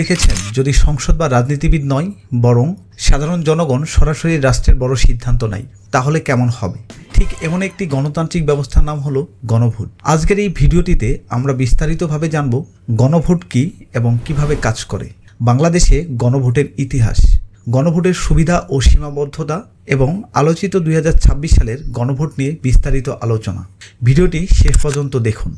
দেখেছেন, যদি সংসদ বা রাজনীতিবিদ নয় বরং সাধারণ জনগণ সরাসরি রাষ্ট্রের বড় সিদ্ধান্ত নেয় তাহলে কেমন হবে। ঠিক এমন একটি গণতান্ত্রিক ব্যবস্থার নাম হলো গণভোট। আজকের এই ভিডিওটিতে আমরা বিস্তারিতভাবে জানব গণভোট কী এবং কিভাবে কাজ করে, বাংলাদেশে গণভোটের ইতিহাস, গণভোটের সুবিধা ও সীমাবদ্ধতা এবং আলোচিত 2026 সালের গণভোট নিয়ে বিস্তারিত আলোচনা। ভিডিওটি শেষ পর্যন্ত দেখুন।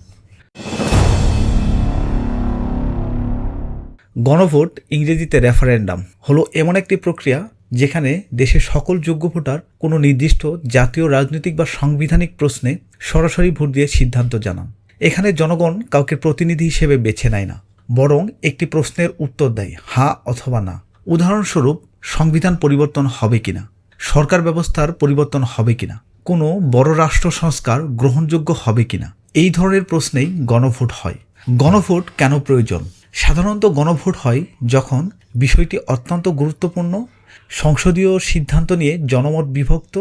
গণভোট, ইংরেজিতে রেফারেন্ডাম, হলো এমন একটি প্রক্রিয়া যেখানে দেশের সকল যোগ্য ভোটার কোনো নির্দিষ্ট জাতীয় রাজনৈতিক বা সাংবিধানিক প্রশ্নে সরাসরি ভোট দিয়ে সিদ্ধান্ত জানান। এখানে জনগণ কাউকে প্রতিনিধি হিসেবে বেছে নেয় না, বরং একটি প্রশ্নের উত্তর দেয় হ্যাঁ অথবা না। উদাহরণস্বরূপ, সংবিধান পরিবর্তন হবে কিনা, সরকার ব্যবস্থার পরিবর্তন হবে কিনা, কোনো বড় রাষ্ট্র সংস্কার গ্রহণযোগ্য হবে কিনা, এই ধরনের প্রশ্নেই গণভোট হয়। গণভোট কেন প্রয়োজন? সাধারণত গণভোট হয় যখন বিষয়টি অত্যন্ত গুরুত্বপূর্ণ, সংসদীয় সিদ্ধান্ত নিয়ে জনমত বিভক্ত,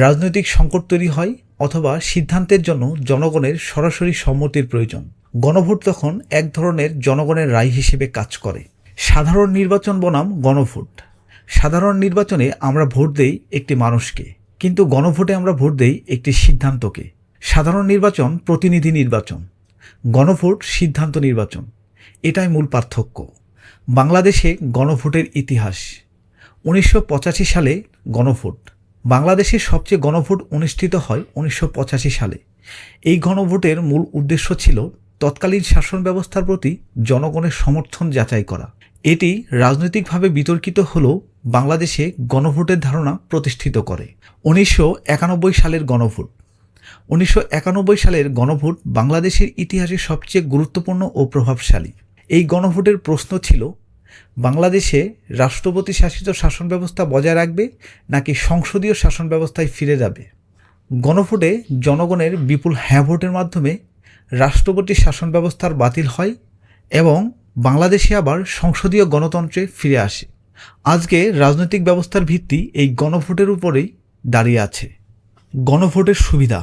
রাজনৈতিক সংকট তৈরি হয় অথবা সিদ্ধান্তের জন্য জনগণের সরাসরি সম্মতির প্রয়োজন। গণভোট তখন এক ধরনের জনগণের রায় হিসেবে কাজ করে। সাধারণ নির্বাচন বনাম গণভোট। সাধারণ নির্বাচনে আমরা ভোট দেই একটি মানুষকে, কিন্তু গণভোটে আমরা ভোট দেই একটি সিদ্ধান্তকে। সাধারণ নির্বাচন প্রতিনিধি নির্বাচন, গণভোট সিদ্ধান্ত নির্বাচন। এটাই মূল পার্থক্য। বাংলাদেশে গণভোটের ইতিহাস। 1985 সালে গণভোট। বাংলাদেশে সবচেয়ে গণভোট অনুষ্ঠিত হয় 1985 সালে। এই গণভোটের মূল উদ্দেশ্য ছিল তৎকালীন শাসন ব্যবস্থার প্রতি জনগণের সমর্থন যাচাই করা। এটি রাজনৈতিকভাবে বিতর্কিত হলেও বাংলাদেশে গণভোটের ধারণা প্রতিষ্ঠিত করে। 1991 সালের গণভোট। 1991 সালের গণভোট বাংলাদেশের ইতিহাসে সবচেয়ে গুরুত্বপূর্ণ ও প্রভাবশালী। এই গণভোটের প্রশ্ন ছিল বাংলাদেশে রাষ্ট্রপতি শাসিত শাসন ব্যবস্থা বজায় রাখবে নাকি সংসদীয় শাসন ব্যবস্থায় ফিরে যাবে। গণভোটে জনগণের বিপুল হ্যাঁ ভোটের মাধ্যমে রাষ্ট্রপতি শাসন ব্যবস্থার বাতিল হয় এবং বাংলাদেশে আবার সংসদীয় গণতন্ত্রে ফিরে আসে। আজকে রাজনৈতিক ব্যবস্থার ভিত্তি এই গণভোটের উপরেই দাঁড়িয়ে আছে। গণভোটের সুবিধা।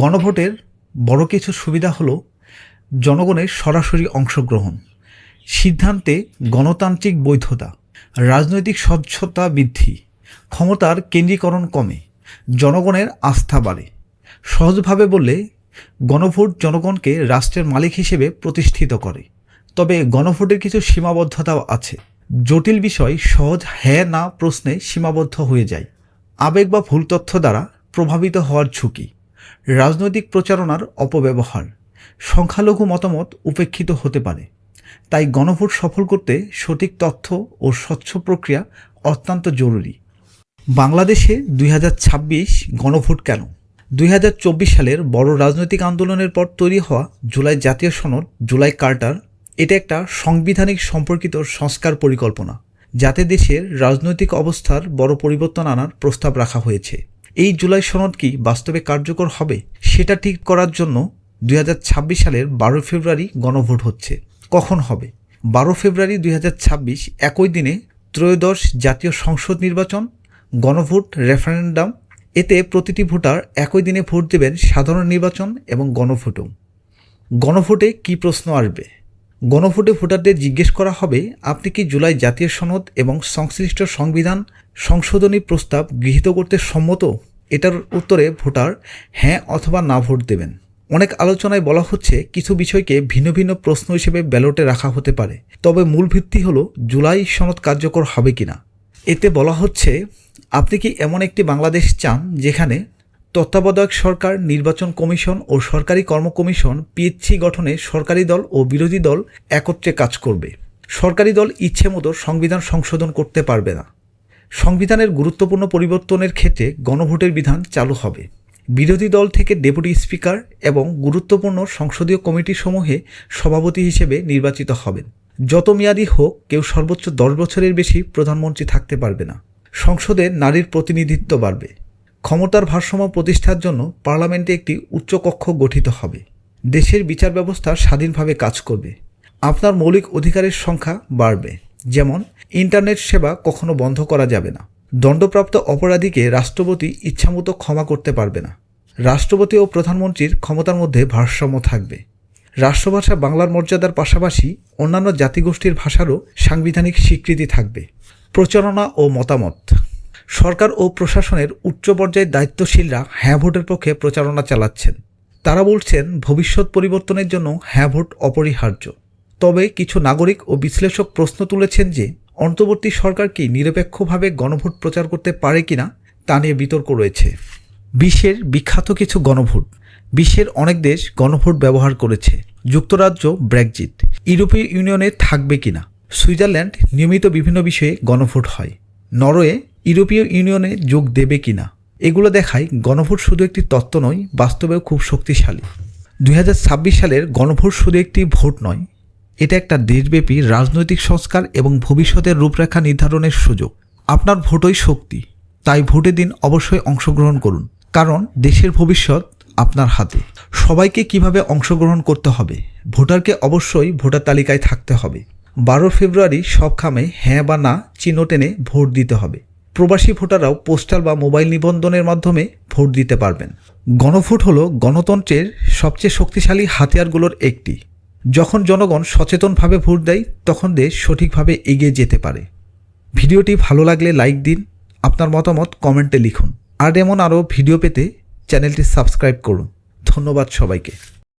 গণভোটের বড় কিছু সুবিধা হলো জনগণের সরাসরি অংশগ্রহণ, সিদ্ধান্তে গণতান্ত্রিক বৈধতা, রাজনৈতিক স্বচ্ছতা বৃদ্ধি, ক্ষমতার কেন্দ্রীকরণ কমে, জনগণের আস্থা বাড়ে। সহজভাবে বললে গণভোট জনগণকে রাষ্ট্রের মালিক হিসেবে প্রতিষ্ঠিত করে। তবে গণভোটের কিছু সীমাবদ্ধতাও আছে। জটিল বিষয় সহজ হ্যাঁ না প্রশ্নে সীমাবদ্ধ হয়ে যায়। আবেগ বা ভুল তথ্য দ্বারা প্রভাবিত হওয়ার ঝুঁকি, রাজনৈতিক প্রচারণার অপব্যবহার, সংখ্যালঘু মতামত উপেক্ষিত হতে পারে। তাই গণভোট সফল করতে সঠিক তথ্য ও স্বচ্ছ প্রক্রিয়া অত্যন্ত জরুরি। বাংলাদেশে 2026 গণভোট কেন? 2024 সালের বড় রাজনৈতিক আন্দোলনের পর তৈরি হওয়া জুলাই জাতীয় সনদ, জুলাই কার্টার, এটা একটা সাংবিধানিক সম্পর্কিত সংস্কার পরিকল্পনা, যাতে দেশের রাজনৈতিক অবস্থার বড় পরিবর্তন আনার প্রস্তাব রাখা হয়েছে। এই জুলাই সনদ কি বাস্তবে কার্যকর হবে সেটা ঠিক করার জন্য 2026 সালের 12 ফেব্রুয়ারি গণভোট হচ্ছে। কখন হবে? 12 ফেব্রুয়ারি 2026 একই দিনে ত্রয়োদশ জাতীয় সংসদ নির্বাচন, গণভোট, রেফারেন্ডাম। এতে প্রতিটি ভোটার একই দিনে ভোট দেবেন সাধারণ নির্বাচন এবং গণভোটও। গণভোটে কি প্রশ্ন আসবে? গণভোটে ভোটারদের জিজ্ঞেস করা হবে, আপনি কি জুলাই জাতীয় সনদ এবং সংশ্লিষ্ট সংবিধান সংশোধনী প্রস্তাব গৃহীত করতে সম্মত? এটার উত্তরে ভোটার হ্যাঁ অথবা না ভোট দেবেন। অনেক আলোচনায় বলা হচ্ছে কিছু বিষয়কে ভিন্ন ভিন্ন প্রশ্ন হিসেবে ব্যালটে রাখা হতে পারে, তবে মূল ভিত্তি হলো জুলাই সনদ কার্যকর হবে কিনা। এতে বলা হচ্ছে, আপনি কি এমন একটি বাংলাদেশ চান যেখানে তত্ত্বাবধায়ক সরকার, নির্বাচন কমিশন ও সরকারি কর্ম কমিশন পিএসসি গঠনে সরকারি দল ও বিরোধী দল একত্রে কাজ করবে। সরকারি দল ইচ্ছে মতো সংবিধান সংশোধন করতে পারবে না। সংবিধানের গুরুত্বপূর্ণ পরিবর্তনের ক্ষেত্রে গণভোটের বিধান চালু হবে। বিরোধী দল থেকে ডেপুটি স্পিকার এবং গুরুত্বপূর্ণ সংসদীয় কমিটিসমূহে সভাপতি হিসেবে নির্বাচিত হবেন। যত মেয়াদি হোক, কেউ সর্বোচ্চ 10 বছরের বেশি প্রধানমন্ত্রী থাকতে পারবে না। সংসদে নারীর প্রতিনিধিত্ব বাড়বে। ক্ষমতার ভারসাম্য প্রতিষ্ঠার জন্য পার্লামেন্টে একটি উচ্চকক্ষ গঠিত হবে। দেশের বিচার ব্যবস্থা স্বাধীনভাবে কাজ করবে। আপনার মৌলিক অধিকারের সংখ্যা বাড়বে, যেমন ইন্টারনেট সেবা কখনো বন্ধ করা যাবে না। দণ্ডপ্রাপ্ত অপরাধীকে রাষ্ট্রপতি ইচ্ছামতো ক্ষমা করতে পারবে না। রাষ্ট্রপতি ও প্রধানমন্ত্রীর ক্ষমতার মধ্যে ভারসাম্য থাকবে। রাষ্ট্রভাষা বাংলার মর্যাদার পাশাপাশি অন্যান্য জাতিগোষ্ঠীর ভাষারও সাংবিধানিক স্বীকৃতি থাকবে। প্রচারণা ও মতামত। সরকার ও প্রশাসনের উচ্চ পর্যায়ের দায়িত্বশীলরা হ্যাঁ ভোটের পক্ষে প্রচারণা চালাচ্ছেন। তারা বলছেন ভবিষ্যৎ পরিবর্তনের জন্য হ্যাঁ ভোট অপরিহার্য। তবে কিছু নাগরিক ও বিশ্লেষক প্রশ্ন তুলেছেন যে অন্তর্বর্তী সরকার কি নিরপেক্ষভাবে গণভোট প্রচার করতে পারে কিনা তা নিয়ে বিতর্ক রয়েছে। বিশ্বের বিখ্যাত কিছু গণভোট। বিশ্বের অনেক দেশ গণভোট ব্যবহার করেছে। যুক্তরাজ্য ব্রেক্সিট, ইউরোপীয় ইউনিয়নে থাকবে কিনা, সুইজারল্যান্ড নিয়মিত বিভিন্ন বিষয়ে গণভোট হয়, নরওয়ে ইউরোপীয় ইউনিয়নে যোগ দেবে কিনা। এগুলো দেখায় গণভোট শুধু একটি তত্ত্ব নয়, বাস্তবেও খুব শক্তিশালী। 2026 সালের গণভোট শুধু একটি ভোট নয়, এটা একটা দেশব্যাপী রাজনৈতিক সংস্কার এবং ভবিষ্যতের রূপরেখা নির্ধারণের সুযোগ। আপনার ভোটই শক্তি, তাই ভোটে দিন অবশ্যই অংশগ্রহণ করুন, কারণ দেশের ভবিষ্যৎ আপনার হাতে। সবাইকে কিভাবে অংশগ্রহণ করতে হবে? ভোটারকে অবশ্যই ভোটার তালিকায় থাকতে হবে। 12 ফেব্রুয়ারি সব খামে হ্যাঁ বা না চিহ্ন টেনে ভোট দিতে হবে। প্রবাসী ভোটাররাও পোস্টাল বা মোবাইল নিবন্ধনের মাধ্যমে ভোট দিতে পারবেন। গণভোট হলো গণতন্ত্রের সবচেয়ে শক্তিশালী হাতিয়ারগুলোর একটি। যখন জনগণ সচেতনভাবে ভোট দেয়, তখন দেশ সঠিকভাবে এগিয়ে যেতে পারে। ভিডিওটি ভালো লাগলে লাইক দিন, আপনার মতামত কমেন্টে লিখুন, আর এমন আরও ভিডিও পেতে চ্যানেলটি সাবস্ক্রাইব করুন। ধন্যবাদ সবাইকে।